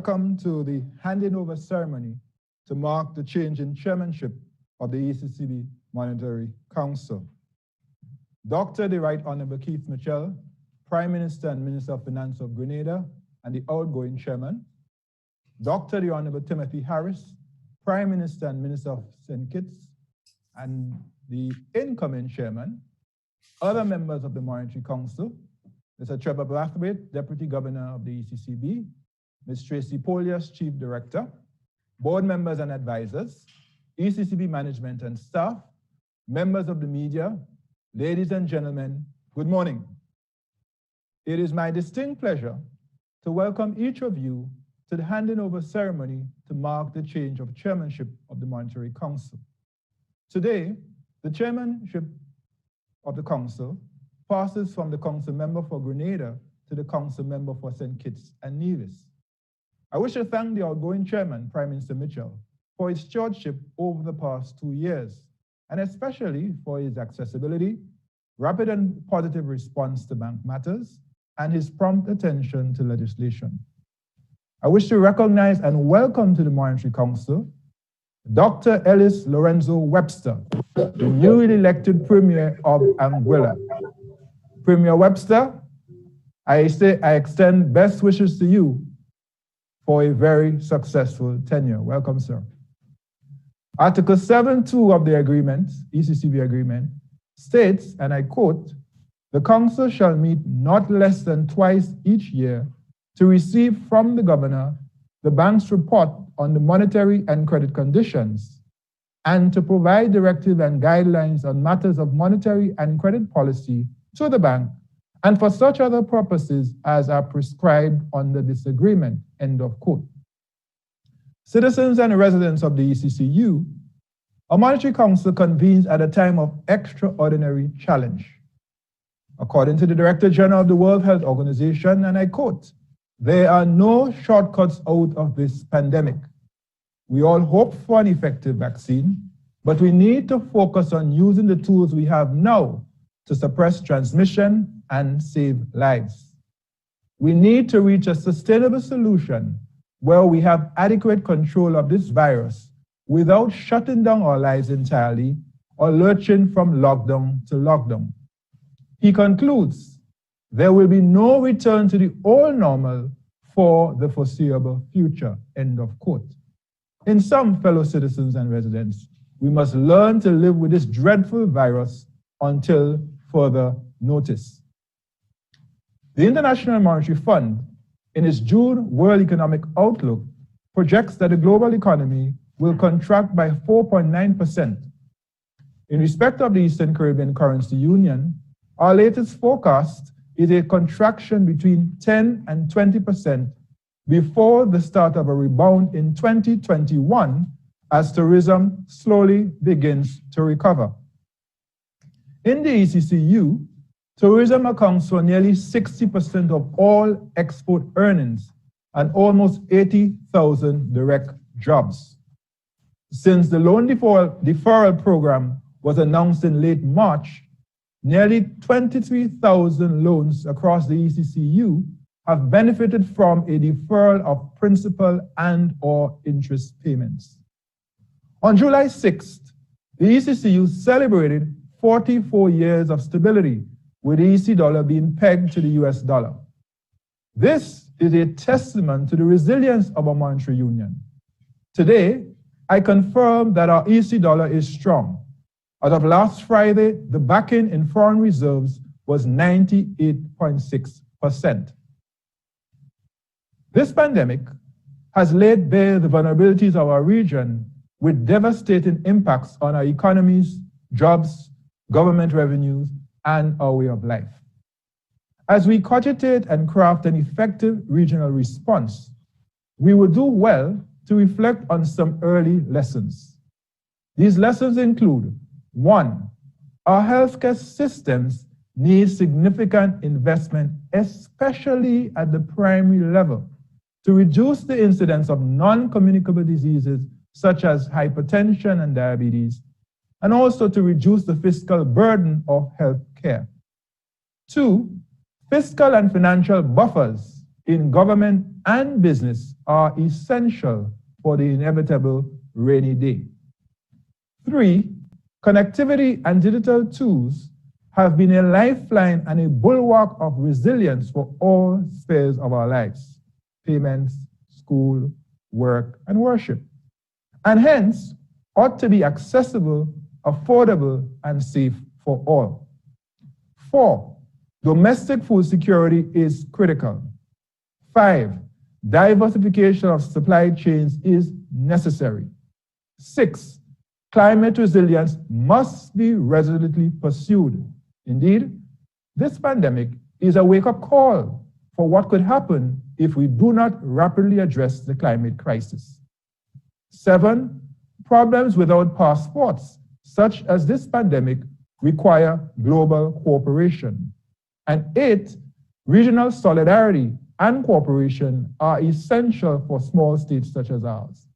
Welcome to the handing over ceremony to mark the change in chairmanship of the ECCB Monetary Council. Dr. the Right Honorable Keith Mitchell, Prime Minister and Minister of Finance of Grenada and the outgoing chairman. Dr. the Honorable Timothy Harris, Prime Minister and Minister of St. Kitts and the incoming chairman. Other members of the Monetary Council, Mr. Trevor Brathwaite, Deputy Governor of the ECCB, Ms. Tracy Polias, Chief Director, board members and advisors, ECCB management and staff, members of the media, ladies and gentlemen, good morning. It is my distinct pleasure to welcome each of you to the handing over ceremony to mark the change of chairmanship of the Monetary Council. Today, the chairmanship of the council passes from the council member for Grenada to the council member for St. Kitts and Nevis. I wish to thank the outgoing chairman, Prime Minister Mitchell, for his stewardship over the past 2 years, and especially for his accessibility, rapid and positive response to bank matters, and his prompt attention to legislation. I wish to recognize and welcome to the Monetary Council Dr. Ellis Lorenzo Webster, the newly elected Premier of Anguilla. Premier Webster, I extend best wishes to you for a very successful tenure. Welcome, sir. Article 7.2 of the agreement, ECCB agreement, states, and I quote, "The Council shall meet not less than twice each year to receive from the Governor the bank's report on the monetary and credit conditions, and to provide directive and guidelines on matters of monetary and credit policy to the bank, and for such other purposes as are prescribed under this agreement," end of quote. Citizens and residents of the ECCU, a Monetary Council convenes at a time of extraordinary challenge. According to the Director General of the World Health Organization, and I quote, "There are no shortcuts out of this pandemic. We all hope for an effective vaccine, but we need to focus on using the tools we have now to suppress transmission and save lives. We need to reach a sustainable solution where we have adequate control of this virus without shutting down our lives entirely or lurching from lockdown to lockdown." He concludes, "There will be no return to the old normal for the foreseeable future," end of quote. In sum, fellow citizens and residents, we must learn to live with this dreadful virus until further notice. The International Monetary Fund, in its June World Economic Outlook, projects that the global economy will contract by 4.9%. In respect of the Eastern Caribbean Currency Union, our latest forecast is a contraction between 10 and 20% before the start of a rebound in 2021 as tourism slowly begins to recover. In the ECCU, tourism accounts for nearly 60% of all export earnings and almost 80,000 direct jobs. Since the loan deferral program was announced in late March, nearly 23,000 loans across the ECCU have benefited from a deferral of principal and/or interest payments. On July 6th, the ECCU celebrated 44 years of stability, with the EC dollar being pegged to the US dollar. This is a testament to the resilience of our monetary union. Today, I confirm that our EC dollar is strong. As of last Friday, the backing in foreign reserves was 98.6%. This pandemic has laid bare the vulnerabilities of our region with devastating impacts on our economies, jobs, government revenues, and our way of life. As we cogitate and craft an effective regional response, we will do well to reflect on some early lessons. These lessons include: 1, our healthcare systems need significant investment, especially at the primary level, to reduce the incidence of non-communicable diseases such as hypertension and diabetes, and also to reduce the fiscal burden of health care. 2, fiscal and financial buffers in government and business are essential for the inevitable rainy day. 3, connectivity and digital tools have been a lifeline and a bulwark of resilience for all spheres of our lives: payments, school, work, and worship, and hence ought to be accessible, affordable, and safe for all. 4, domestic food security is critical. 5, diversification of supply chains is necessary. 6, climate resilience must be resolutely pursued. Indeed, this pandemic is a wake-up call for what could happen if we do not rapidly address the climate crisis. 7, problems without passports, such as this pandemic, require global cooperation. And 8, regional solidarity and cooperation are essential for small states such as ours.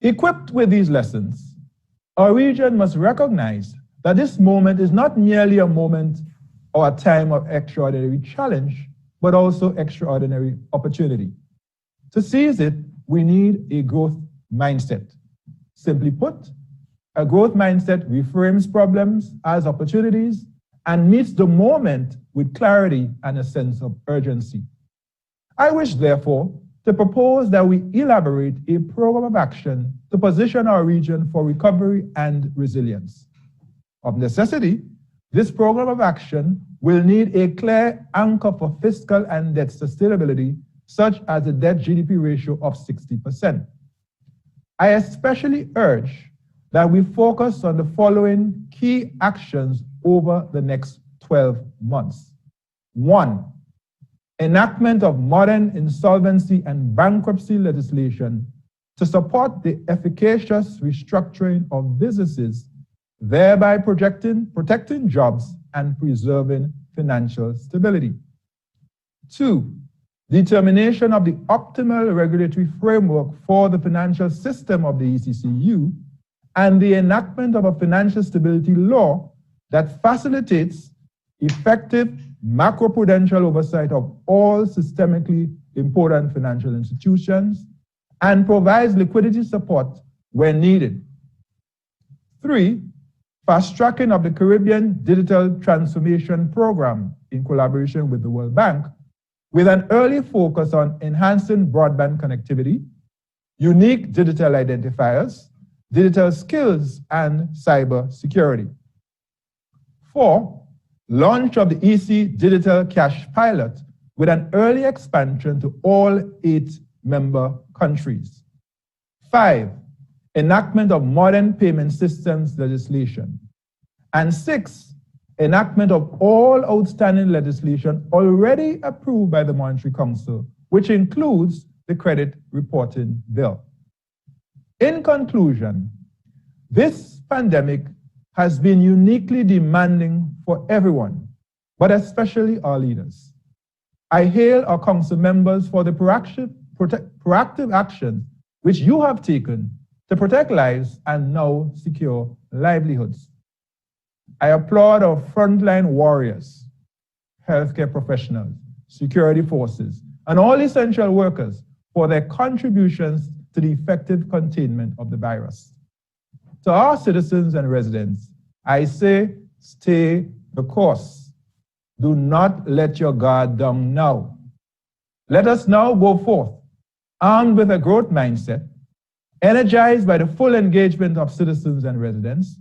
Equipped with these lessons, our region must recognize that this moment is not merely a moment or a time of extraordinary challenge, but also extraordinary opportunity. To seize it, we need a growth mindset. Simply put, a growth mindset reframes problems as opportunities and meets the moment with clarity and a sense of urgency. I wish, therefore, to propose that we elaborate a program of action to position our region for recovery and resilience. Of necessity, this program of action will need a clear anchor for fiscal and debt sustainability, such as a debt-GDP ratio of 60%. I especially urge that we focus on the following key actions over the next 12 months. 1, enactment of modern insolvency and bankruptcy legislation to support the efficacious restructuring of businesses, thereby protecting jobs and preserving financial stability. 2, determination of the optimal regulatory framework for the financial system of the ECCU and the enactment of a financial stability law that facilitates effective macroprudential oversight of all systemically important financial institutions and provides liquidity support when needed. 3, fast-tracking of the Caribbean Digital Transformation Program in collaboration with the World Bank, with an early focus on enhancing broadband connectivity, unique digital identifiers, digital skills, and cyber security. 4, launch of the EC Digital Cash Pilot with an early expansion to all 8 member countries. 5, enactment of modern payment systems legislation. And 6, enactment of all outstanding legislation already approved by the Monetary Council, which includes the Credit Reporting Bill. In conclusion, this pandemic has been uniquely demanding for everyone, but especially our leaders. I hail our council members for the proactive action which you have taken to protect lives and now secure livelihoods. I applaud our frontline warriors, healthcare professionals, security forces, and all essential workers for their contributions to the effective containment of the virus. To our citizens and residents, I say, stay the course. Do not let your guard down now. Let us now go forth, armed with a growth mindset, energized by the full engagement of citizens and residents,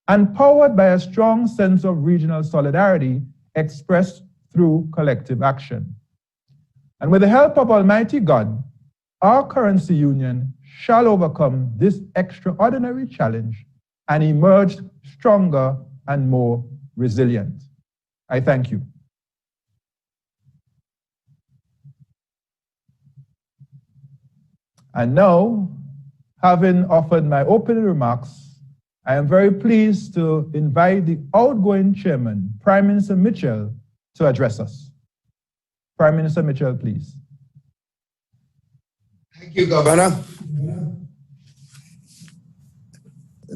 and powered by a strong sense of regional solidarity expressed through collective action. And with the help of Almighty God, our currency union shall overcome this extraordinary challenge and emerge stronger and more resilient. I thank you. And now, having offered my opening remarks, I am very pleased to invite the outgoing chairman, Prime Minister Mitchell, to address us. Prime Minister Mitchell, please. Thank you, Governor.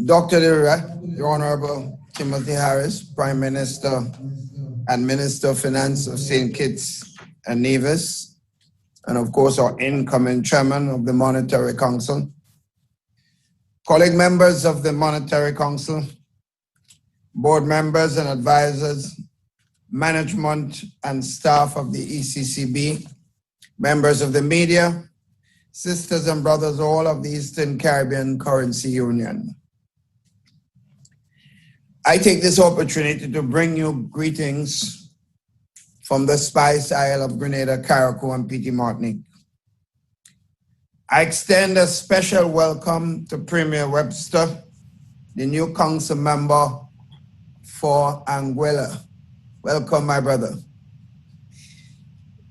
Dr. the Honorable Timothy Harris, Prime Minister and Minister of Finance of St. Kitts and Nevis, and of course our incoming chairman of the Monetary Council, colleague members of the Monetary Council, board members and advisors, management and staff of the ECCB, members of the media, sisters and brothers, all of the Eastern Caribbean Currency Union. I take this opportunity to bring you greetings from the Spice Isle of Grenada, Carriacou, and Petit Martinique. I extend a special welcome to Premier Webster, the new council member for Anguilla. Welcome, my brother.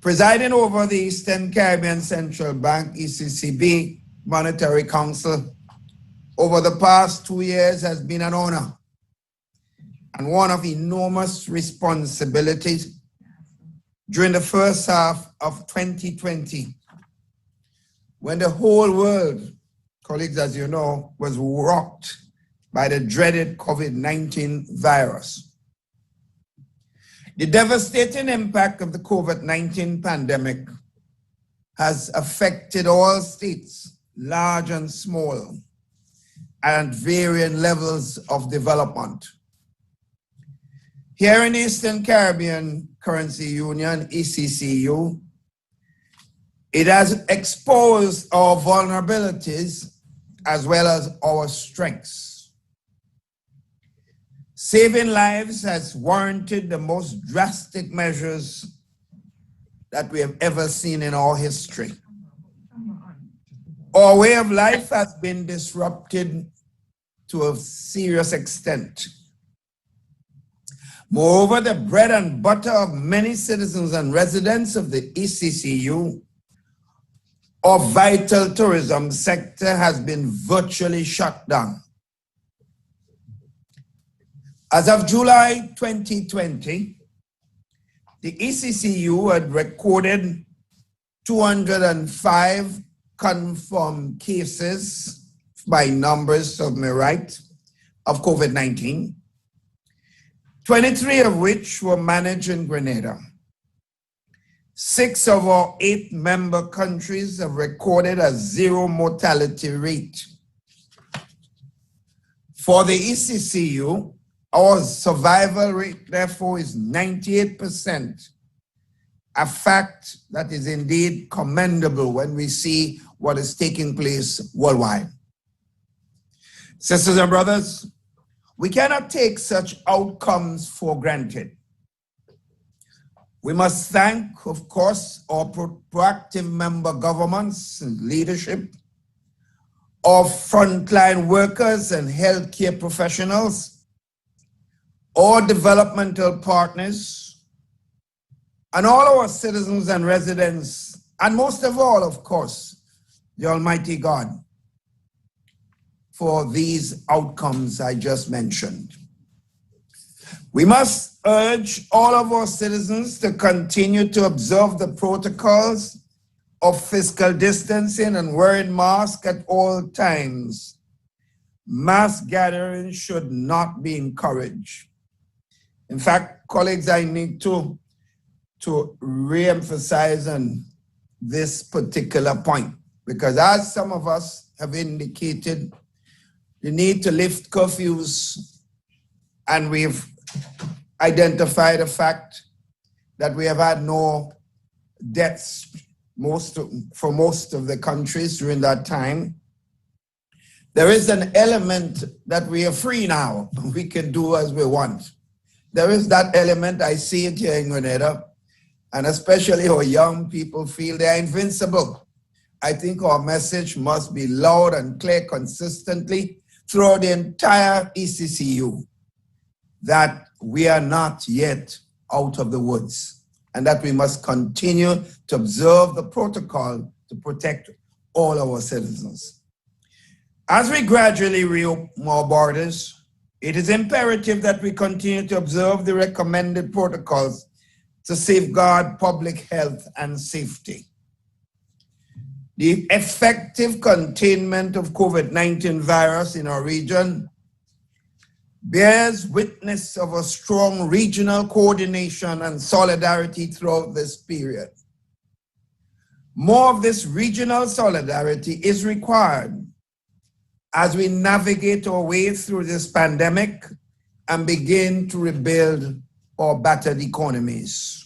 Presiding over the Eastern Caribbean Central Bank, ECCB, Monetary Council, over the past 2 years has been an honor and one of enormous responsibilities. During the first half of 2020, when the whole world, colleagues, as you know, was rocked by the dreaded COVID-19 virus. The devastating impact of the COVID-19 pandemic has affected all states, large and small, and varying levels of development. Here in the Eastern Caribbean Currency Union, ECCU, it has exposed our vulnerabilities as well as our strengths. Saving lives has warranted the most drastic measures that we have ever seen in our history. Our way of life has been disrupted to a serious extent. Moreover, the bread and butter of many citizens and residents of the ECCU, our vital tourism sector, has been virtually shut down. As of July 2020, the ECCU had recorded 205 confirmed cases, by numbers of me right, of COVID-19, 23 of which were managed in Grenada. 6 of our 8 member countries have recorded a zero mortality rate. For the ECCU, our survival rate, therefore, is 98%, a fact that is indeed commendable when we see what is taking place worldwide. Sisters and brothers, we cannot take such outcomes for granted. We must thank, of course, our proactive member governments and leadership, our frontline workers and healthcare professionals, our developmental partners, and all our citizens and residents, and most of all, of course, the Almighty God, for these outcomes I just mentioned. We must urge all of our citizens to continue to observe the protocols of physical distancing and wearing masks at all times. Mass gatherings should not be encouraged. In fact, colleagues, I need to re-emphasize on this particular point, because as some of us have indicated, the need to lift curfews, and we've identified the fact that we have had no deaths for most of the countries during that time. There is an element that we are free now. We can do as we want. There is that element, I see it here in Grenada, and especially our young people feel they are invincible. I think our message must be loud and clear consistently throughout the entire ECCU that we are not yet out of the woods and that we must continue to observe the protocol to protect all our citizens. As we gradually reopen our borders, it is imperative that we continue to observe the recommended protocols to safeguard public health and safety. The effective containment of COVID-19 virus in our region bears witness of a strong regional coordination and solidarity throughout this period. More of this regional solidarity is required as we navigate our way through this pandemic and begin to rebuild our battered economies.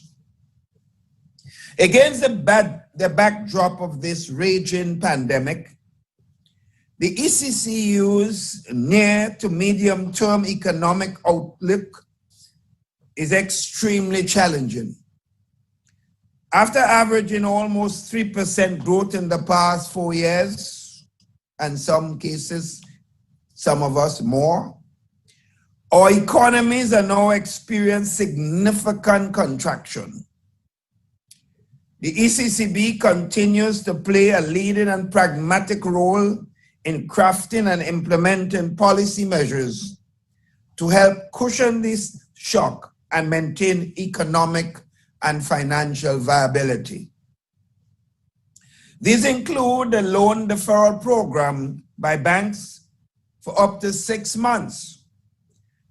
Against the backdrop of this raging pandemic, the ECCU's near to medium-term economic outlook is extremely challenging. After averaging almost 3% growth in the past 4 years, and some cases, some of us more, our economies are now experiencing significant contraction. The ECCB continues to play a leading and pragmatic role in crafting and implementing policy measures to help cushion this shock and maintain economic and financial viability. These include the loan deferral program by banks for up to 6 months,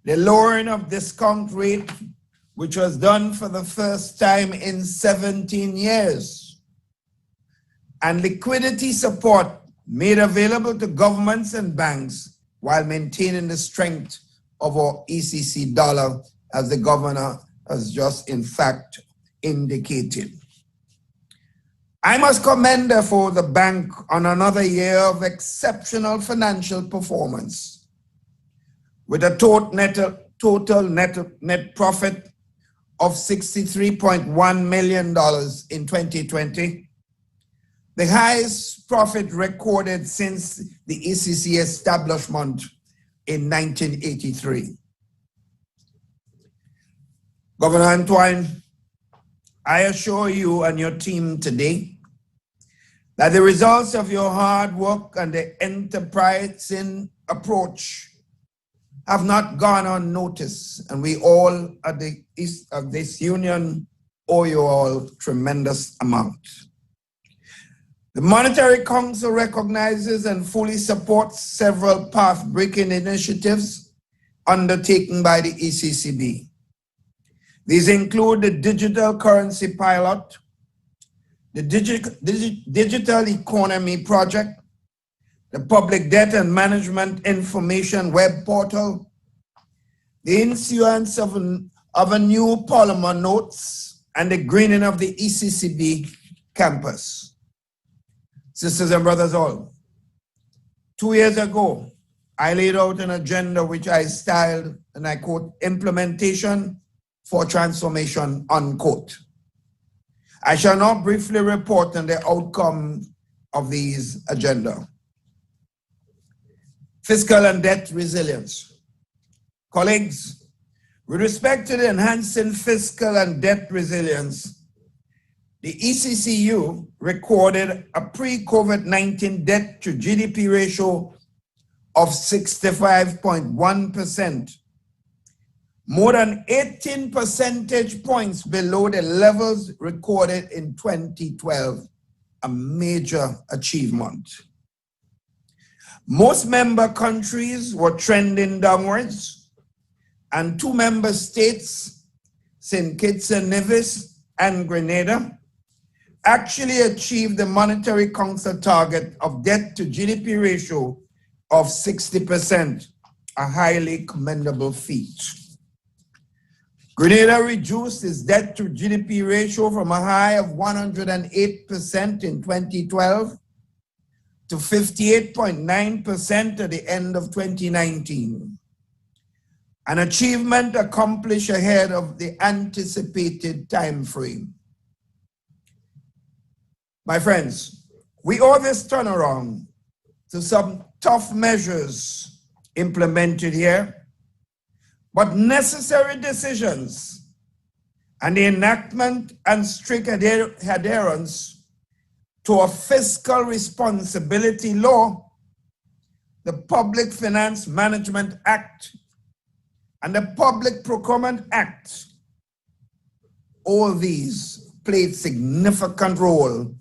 the lowering of discount rate, which was done for the first time in 17 years, and liquidity support made available to governments and banks while maintaining the strength of our ECC dollar, as the governor has just in fact indicated. I must commend, therefore, the bank on another year of exceptional financial performance, with a total net profit of $63.1 million in 2020, the highest profit recorded since the ECC establishment in 1983. Governor Antoine, I assure you and your team today that the results of your hard work and the enterprising approach have not gone unnoticed, and we all at the east of this union owe you all tremendous amount. The Monetary Council recognizes and fully supports several path-breaking initiatives undertaken by the ECCB. These include the digital currency pilot, the digital economy project, the public debt and management information web portal, the issuance of a new polymer notes, and the greening of the ECCB campus. Sisters and brothers all, 2 years ago, I laid out an agenda which I styled, and I quote, implementation for transformation, unquote. I shall now briefly report on the outcome of these agenda. Fiscal and debt resilience. Colleagues, with respect to the enhancing fiscal and debt resilience, the ECCU recorded a pre-COVID-19 debt to GDP ratio of 65.1%, more than 18 percentage points below the levels recorded in 2012, a major achievement. Most member countries were trending downwards, and 2 member states, St. Kitts and Nevis and Grenada, actually achieved the Monetary Council target of debt to GDP ratio of 60%, a highly commendable feat. Grenada reduced its debt to GDP ratio from a high of 108% in 2012 to 58.9% at the end of 2019, an achievement accomplished ahead of the anticipated time frame. My friends, we owe this turnaround to some tough measures implemented here, but necessary decisions and the enactment and strict adherence to a fiscal responsibility law, the Public Finance Management Act, and the Public Procurement Act. All these played significant role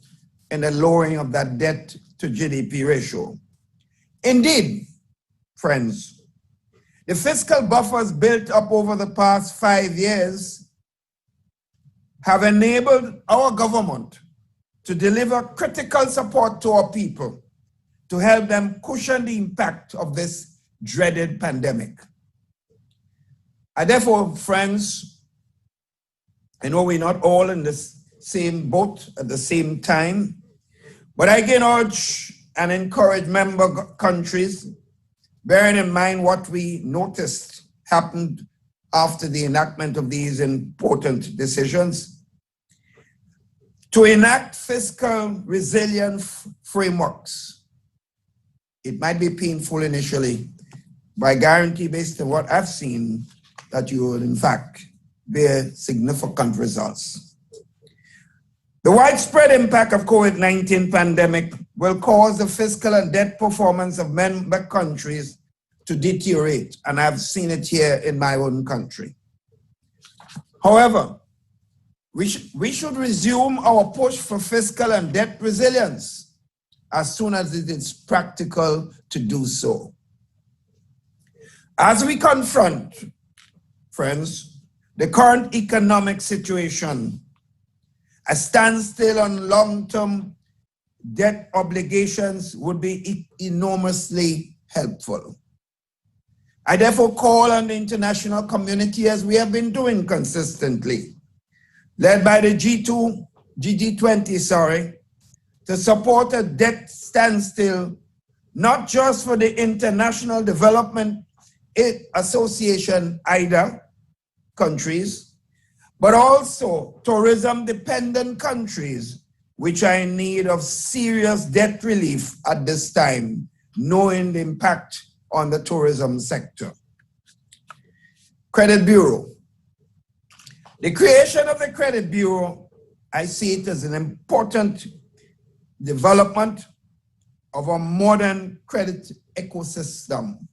in the lowering of that debt to GDP ratio. Indeed, friends, the fiscal buffers built up over the past 5 years have enabled our government to deliver critical support to our people to help them cushion the impact of this dreaded pandemic. I therefore, friends, I know we're not all in the same boat at the same time, but I again urge and encourage member countries, bearing in mind what we noticed happened after the enactment of these important decisions, to enact fiscal resilience frameworks. It might be painful initially, but I guarantee based on what I've seen that you will in fact bear significant results. The widespread impact of COVID-19 pandemic will cause the fiscal and debt performance of member countries to deteriorate, and I've seen it here in my own country. However, we should resume our push for fiscal and debt resilience as soon as it is practical to do so. As we confront, friends, the current economic situation, a standstill on long-term debt obligations would be enormously helpful. I therefore call on the international community, as we have been doing consistently, led by the G20, to support a debt standstill, not just for the International Development Association, IDA, countries, but also tourism-dependent countries, which are in need of serious debt relief at this time, knowing the impact on the tourism sector. Credit Bureau. The creation of the Credit Bureau, I see it as an important development of a modern credit ecosystem.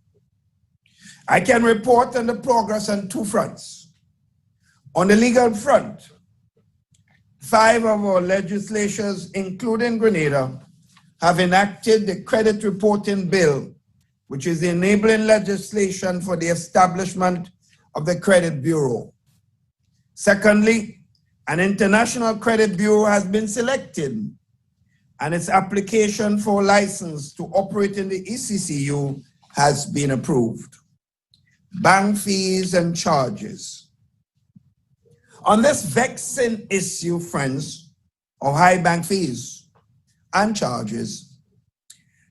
I can report on the progress on two fronts. On the legal front, 5 of our legislatures, including Grenada, have enacted the credit reporting bill, which is the enabling legislation for the establishment of the Credit Bureau. Secondly, an international credit bureau has been selected, and its application for a license to operate in the ECCU has been approved. Bank fees and charges. On this vexing issue, friends, of high bank fees and charges,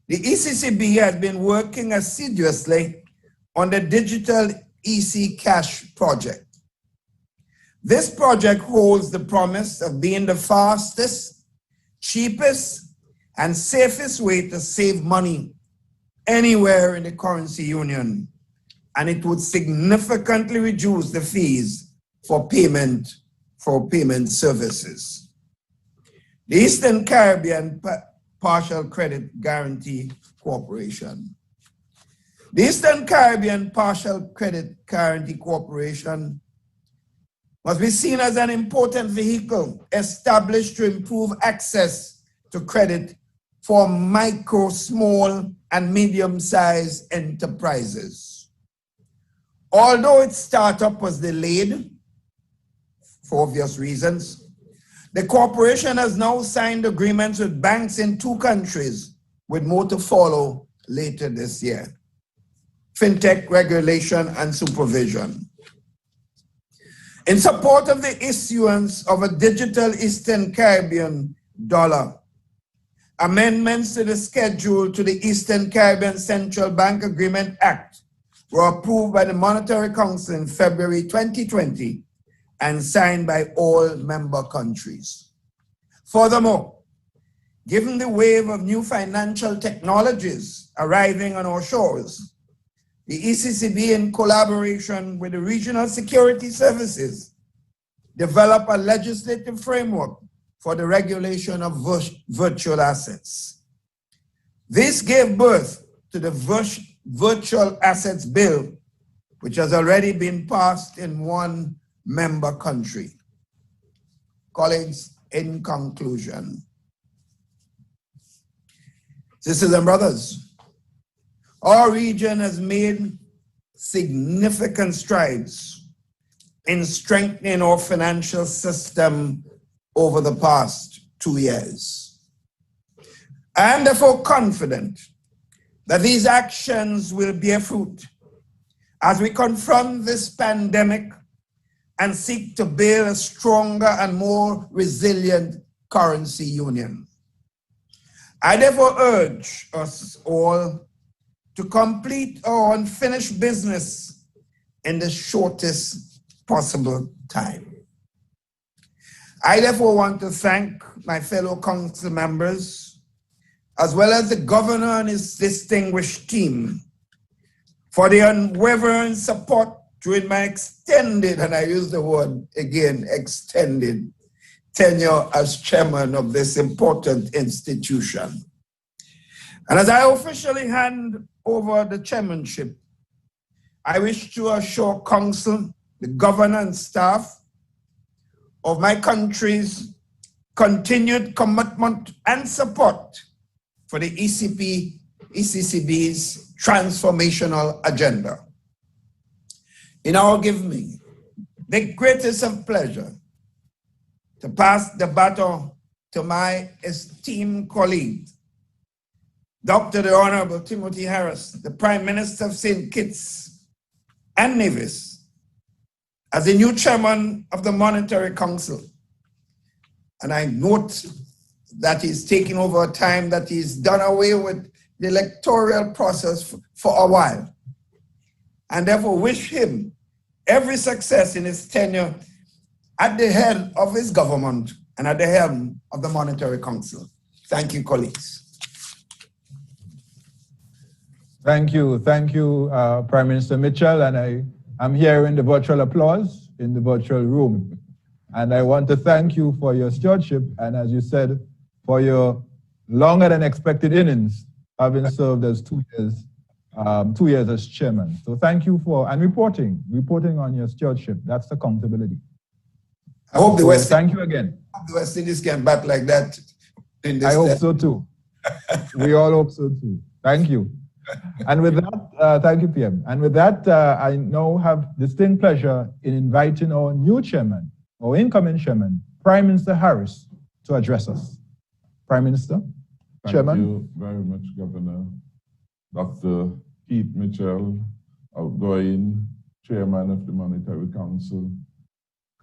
the ECCB has been working assiduously on the digital EC Cash project. This project holds the promise of being the fastest, cheapest, and safest way to save money anywhere in the currency union, and it would significantly reduce the fees for payment services. The Eastern Caribbean Partial Credit Guarantee Corporation. The Eastern Caribbean Partial Credit Guarantee Corporation must be seen as an important vehicle established to improve access to credit for micro, small, and medium-sized enterprises. Although its startup was delayed for obvious reasons, the corporation has now signed agreements with banks in 2 countries, with more to follow later this year. Fintech regulation and supervision. In support of the issuance of a digital Eastern Caribbean dollar, amendments to the schedule to the Eastern Caribbean Central Bank Agreement Act were approved by the Monetary Council in February 2020 and signed by all member countries. Furthermore, given the wave of new financial technologies arriving on our shores, the ECCB, in collaboration with the regional security services, developed a legislative framework for the regulation of virtual assets. This gave birth to the Virtual Assets Bill, which has already been passed in 1 member country. Colleagues, in conclusion, sisters and brothers, our region has made significant strides in strengthening our financial system over the past 2 years. I am therefore confident that these actions will bear fruit as we confront this pandemic and seek to build a stronger and more resilient currency union. I therefore urge us all to complete our unfinished business in the shortest possible time. I therefore want to thank my fellow council members, as well as the governor and his distinguished team, for their unwavering support during my extended, and I use the word again, extended tenure as chairman of this important institution. And as I officially hand over the chairmanship, I wish to assure council, the governor and staff of my country's continued commitment and support for the ECCB's transformational agenda. It now gives me the greatest of pleasure to pass the baton to my esteemed colleague, Dr. the Honorable Timothy Harris, the Prime Minister of St. Kitts and Nevis, as the new chairman of the Monetary Council. And I note that he's taking over a time that he's done away with the electoral process for a while, and therefore wish him every success in his tenure at the head of his government and at the helm of the Monetary Council. Thank you, colleagues. Thank you, Prime Minister Mitchell, and I'm hearing the virtual applause in the virtual room. And I want to thank you for your stewardship, and as you said, for your longer than expected innings, having served as 2 years as chairman. So thank you for, and reporting on your stewardship. That's accountability. I hope the West. Thank you again. I hope the West Indies can bat like that. I hope so too. We all hope so too. Thank you. And with that, thank you, PM. And with that, I now have distinct pleasure in inviting our new chairman, our incoming chairman, Prime Minister Harris, to address us. Prime Minister, Chairman. Thank you very much, Governor. Dr. Keith Mitchell, outgoing Chairman of the Monetary Council,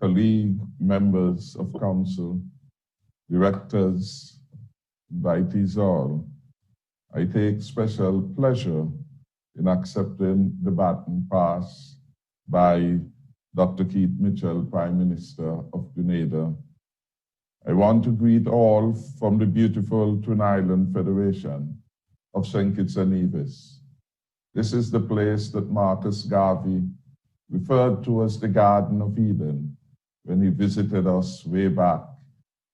colleague members of Council, directors, invitees all, I take special pleasure in accepting the baton pass by Dr. Keith Mitchell, Prime Minister of Grenada. I want to greet all from the beautiful Twin Island Federation of St. Kitts and Nevis. This is the place that Marcus Garvey referred to as the Garden of Eden when he visited us way back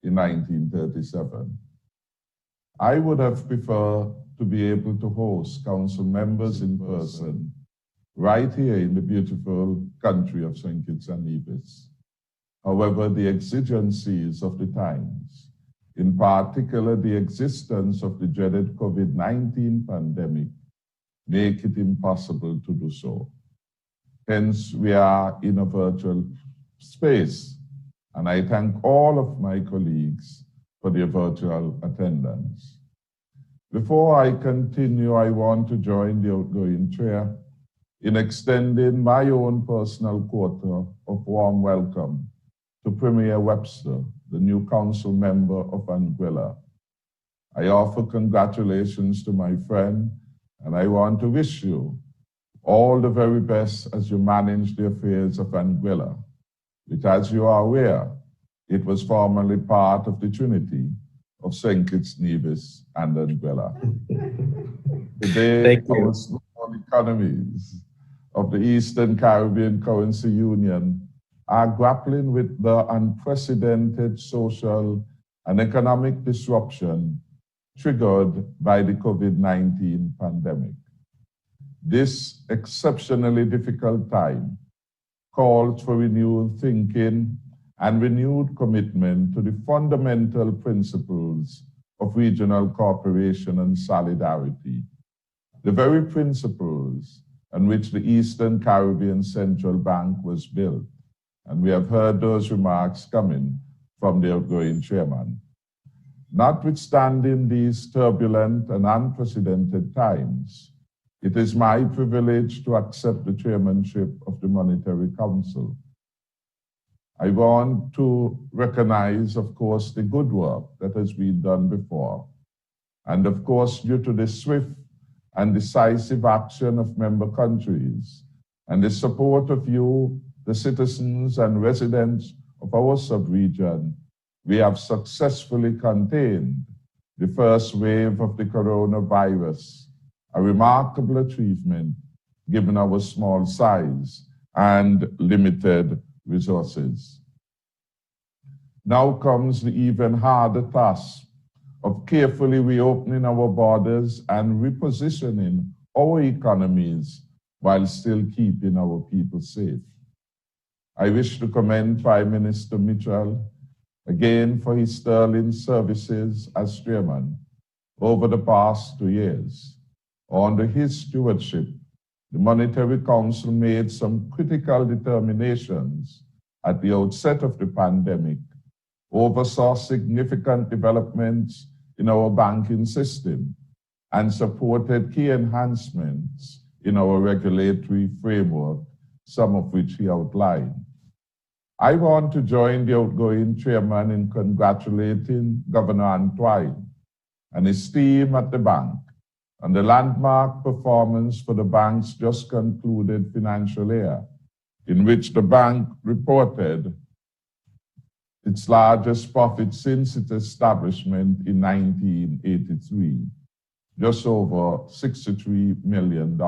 in 1937. I would have preferred to be able to host council members in person right here in the beautiful country of St. Kitts and Nevis. However, the exigencies of the times, in particular the existence of the dreaded COVID-19 pandemic, make it impossible to do so. Hence, we are in a virtual space, and I thank all of my colleagues for their virtual attendance. Before I continue, I want to join the outgoing chair in extending my own personal quota of warm welcome to Premier Webster, the new council member of Anguilla. I offer congratulations to my friend, and I want to wish you all the very best as you manage the affairs of Anguilla, which, as you are aware, it was formerly part of the Trinity of St. Kitts, Nevis, and Anguilla. Today, our small economies of the Eastern Caribbean Currency Union are grappling with the unprecedented social and economic disruption triggered by the COVID-19 pandemic. This exceptionally difficult time calls for renewed thinking and renewed commitment to the fundamental principles of regional cooperation and solidarity, the very principles on which the Eastern Caribbean Central Bank was built. And we have heard those remarks coming from the outgoing chairman. Notwithstanding these turbulent and unprecedented times, it is my privilege to accept the chairmanship of the Monetary Council. I want to recognize, of course, the good work that has been done before. And of course, due to the swift and decisive action of member countries and the support of you, the citizens and residents of our sub-region, we have successfully contained the first wave of the coronavirus, a remarkable achievement given our small size and limited resources. Now comes the even harder task of carefully reopening our borders and repositioning our economies while still keeping our people safe. I wish to commend Prime Minister Mitchell again for his sterling services as chairman over the past 2 years. Under his stewardship, the Monetary Council made some critical determinations at the outset of the pandemic, oversaw significant developments in our banking system, and supported key enhancements in our regulatory framework, some of which he outlined. I want to join the outgoing chairman in congratulating Governor Antoine and his team at the bank on the landmark performance for the bank's just concluded financial year, in which the bank reported its largest profit since its establishment in 1983, just over $63 million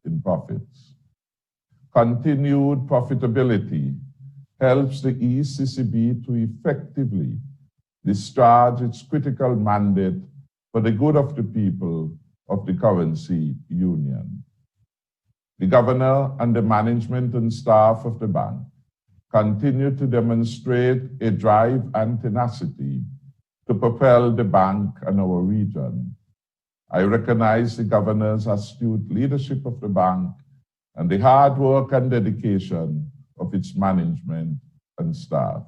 in profits. Continued profitability helps the ECCB to effectively discharge its critical mandate for the good of the people of the currency union. The governor and the management and staff of the bank continue to demonstrate a drive and tenacity to propel the bank and our region. I recognize the governor's astute leadership of the bank and the hard work and dedication of its management and staff.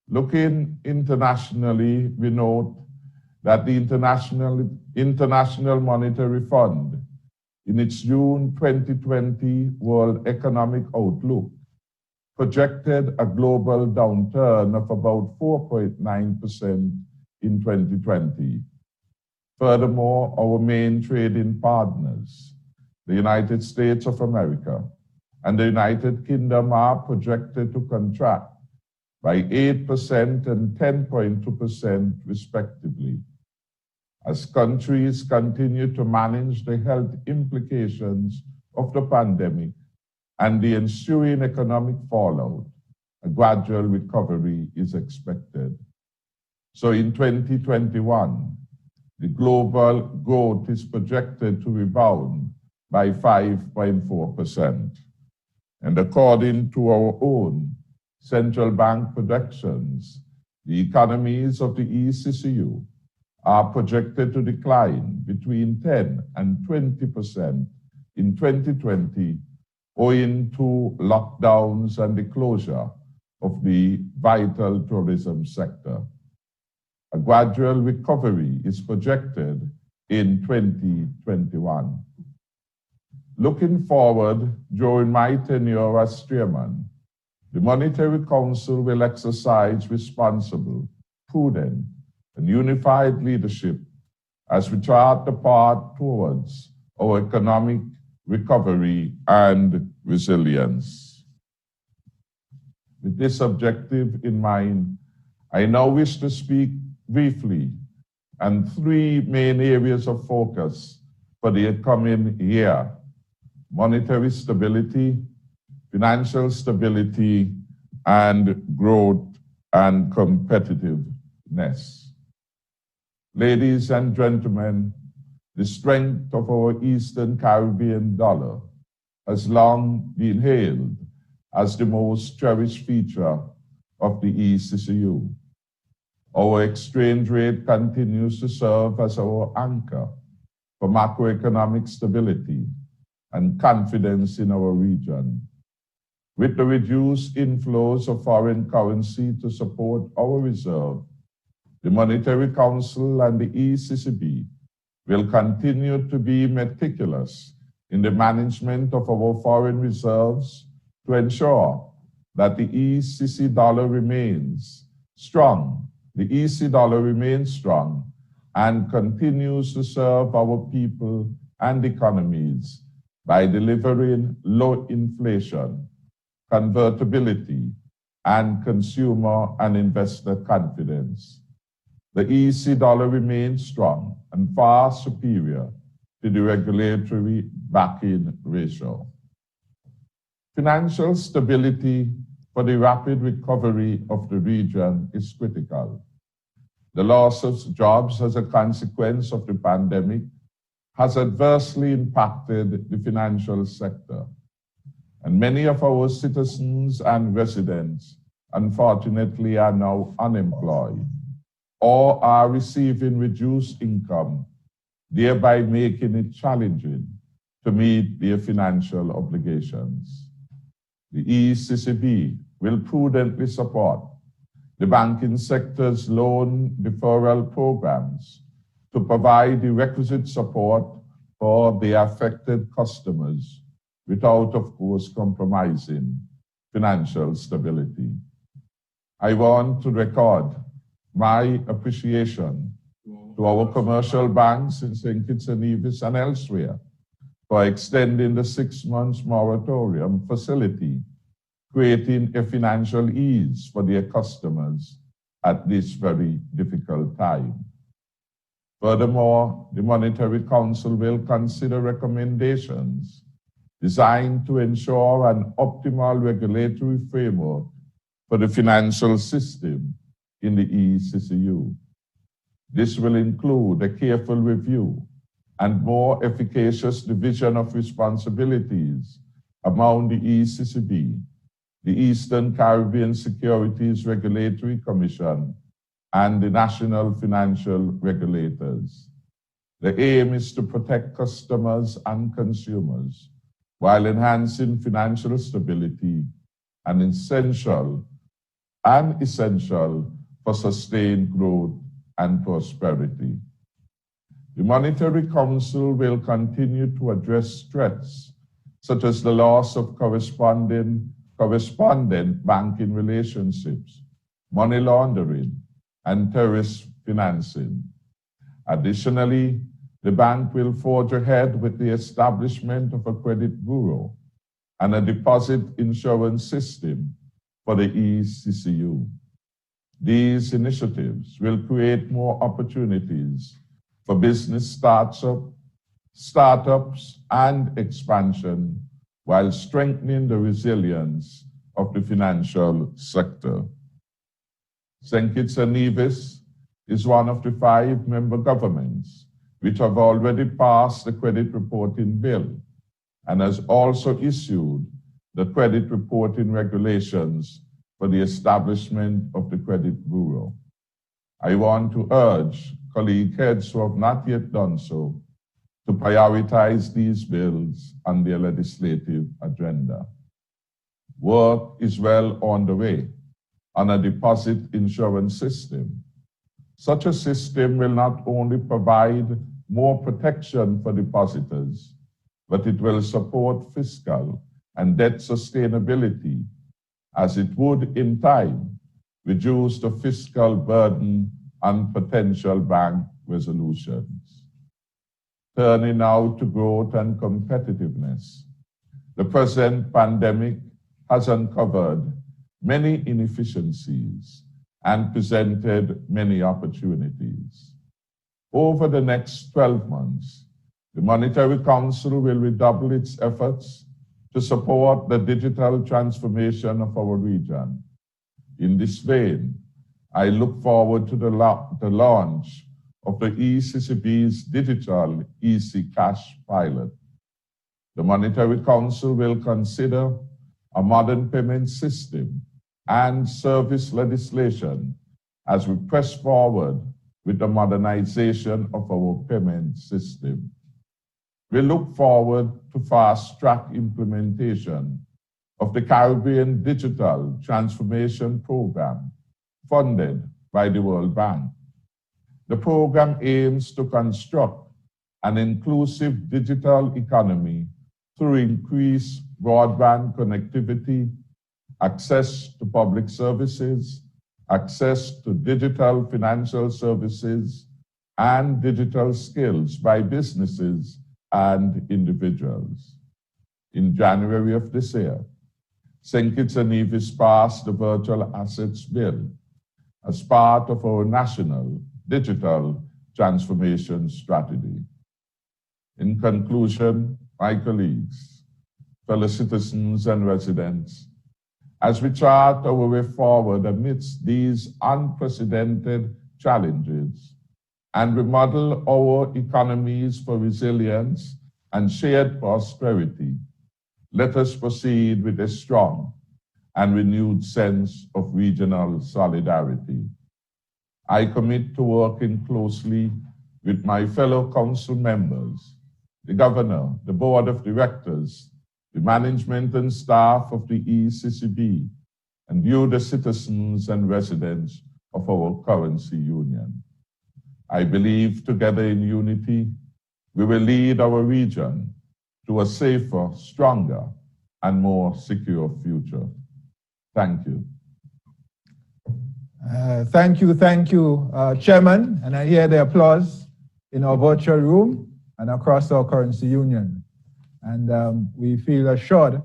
Looking internationally, we note that the International Monetary Fund, in its June 2020 World Economic Outlook, projected a global downturn of about 4.9% in 2020. Furthermore, our main trading partners, the United States of America and the United Kingdom, are projected to contract by 8% and 10.2% respectively, as countries continue to manage the health implications of the pandemic and the ensuing economic fallout. A gradual recovery is expected. So in 2021, the global growth is projected to rebound by 5.4%. And according to our own central bank projections, the economies of the ECCU are projected to decline between 10 and 20% in 2020, owing to lockdowns and the closure of the vital tourism sector. A gradual recovery is projected in 2021. Looking forward, during my tenure as chairman, the Monetary Council will exercise responsible, prudent, and unified leadership as we chart the path towards our economic recovery and resilience. With this objective in mind, I now wish to speak briefly on 3 main areas of focus for the coming year: monetary stability, financial stability, and growth and competitiveness. Ladies and gentlemen, the strength of our Eastern Caribbean dollar has long been hailed as the most cherished feature of the ECCU. Our exchange rate continues to serve as our anchor for macroeconomic stability and confidence in our region. With the reduced inflows of foreign currency to support our reserve, the Monetary Council and the ECCB will continue to be meticulous in the management of our foreign reserves to ensure that the ECC dollar remains strong. The EC dollar remains strong and continues to serve our people and economies by delivering low inflation, convertibility, and consumer and investor confidence. The EC dollar remains strong and far superior to the regulatory backing ratio. Financial stability for the rapid recovery of the region is critical. The loss of jobs as a consequence of the pandemic has adversely impacted the financial sector, and many of our citizens and residents, unfortunately, are now unemployed or are receiving reduced income, thereby making it challenging to meet their financial obligations. The ECCB will prudently support the banking sector's loan deferral programs to provide the requisite support for the affected customers without, of course, compromising financial stability. I want to record my appreciation to our commercial banks in St. Kitts and Nevis and elsewhere for extending the 6 months moratorium facility, creating a financial ease for their customers at this very difficult time. Furthermore, the Monetary Council will consider recommendations designed to ensure an optimal regulatory framework for the financial system in the ECCU. This will include a careful review and more efficacious division of responsibilities among the ECCB, the Eastern Caribbean Securities Regulatory Commission, and the national financial regulators. The aim is to protect customers and consumers while enhancing financial stability and essential for sustained growth and prosperity. The Monetary Council will continue to address threats such as the loss of correspondent banking relationships, money laundering, and terrorist financing. Additionally, the bank will forge ahead with the establishment of a credit bureau and a deposit insurance system for the ECCU. These initiatives will create more opportunities for business startups and expansion while strengthening the resilience of the financial sector. St. Kitts and Nevis is one of the 5 member governments which have already passed the credit reporting bill and has also issued the credit reporting regulations for the establishment of the Credit Bureau. I want to urge colleague heads who have not yet done so to prioritize these bills on their legislative agenda. Work is well on the way on a deposit insurance system. Such a system will not only provide more protection for depositors, but it will support fiscal and debt sustainability, as it would in time reduce the fiscal burden on potential bank resolutions. Turning now to growth and competitiveness. The present pandemic has uncovered many inefficiencies and presented many opportunities. Over the next 12 months, the Monetary Council will redouble its efforts to support the digital transformation of our region. In this vein, I look forward to the launch of the ECCB's digital EC Cash pilot. The Monetary Council will consider a modern payment system and service legislation as we press forward with the modernization of our payment system. We look forward to fast-track implementation of the Caribbean Digital Transformation Program funded by the World Bank. the program aims to construct an inclusive digital economy through increased broadband connectivity, access to public services, access to digital financial services, and digital skills by businesses and individuals. In January of this year, St. Kitts and Nevis passed the Virtual Assets Bill as part of our national digital transformation strategy. In conclusion, my colleagues, fellow citizens and residents, as we chart our way forward amidst these unprecedented challenges and we model our economies for resilience and shared prosperity, let us proceed with a strong and renewed sense of regional solidarity. I commit to working closely with my fellow council members, the governor, the board of directors, the management and staff of the ECCB, and you, the citizens and residents of our currency union. I believe together in unity, we will lead our region to a safer, stronger, and more secure future. Thank you. Thank you, Chairman. And I hear the applause in our virtual room and across our currency union. And we feel assured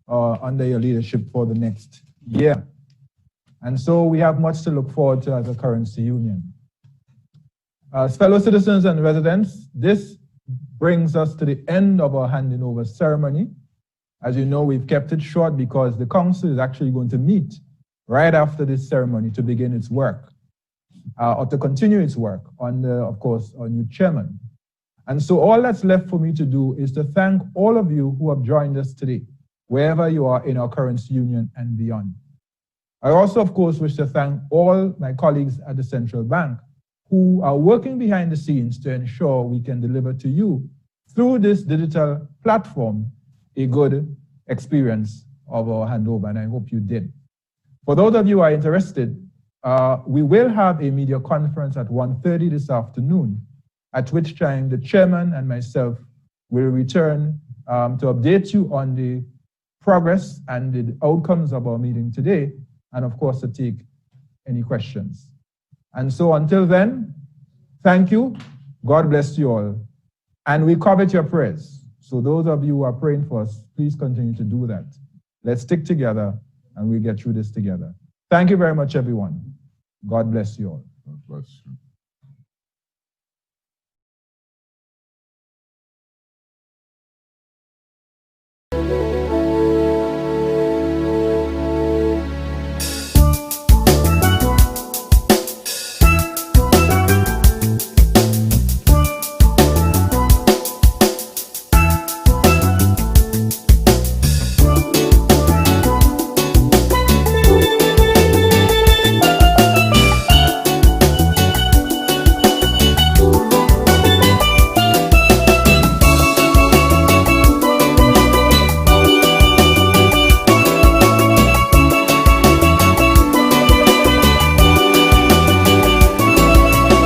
under your leadership for the next year. And so we have much to look forward to as a currency union. As fellow citizens and residents, this brings us to the end of our handing over ceremony. As you know, we've kept it short because the council is actually going to meet right after this ceremony to begin its work, or to continue its work under, of course, our new chairman. And so all that's left for me to do is to thank all of you who have joined us today, wherever you are in our currency union and beyond. I also, of course, wish to thank all my colleagues at the Central Bank who are working behind the scenes to ensure we can deliver to you through this digital platform a good experience of our handover, and I hope you did. For those of you who are interested, we will have a media conference at 1:30 this afternoon, at which time the chairman and myself will return to update you on the progress and the outcomes of our meeting today, and of course to take any questions. And so until then, thank you, God bless you all, and we covet your prayers. So those of you who are praying for us, please continue to do that. Let's stick together and we'll get through this together. Thank you very much, everyone. God bless you all. God bless you.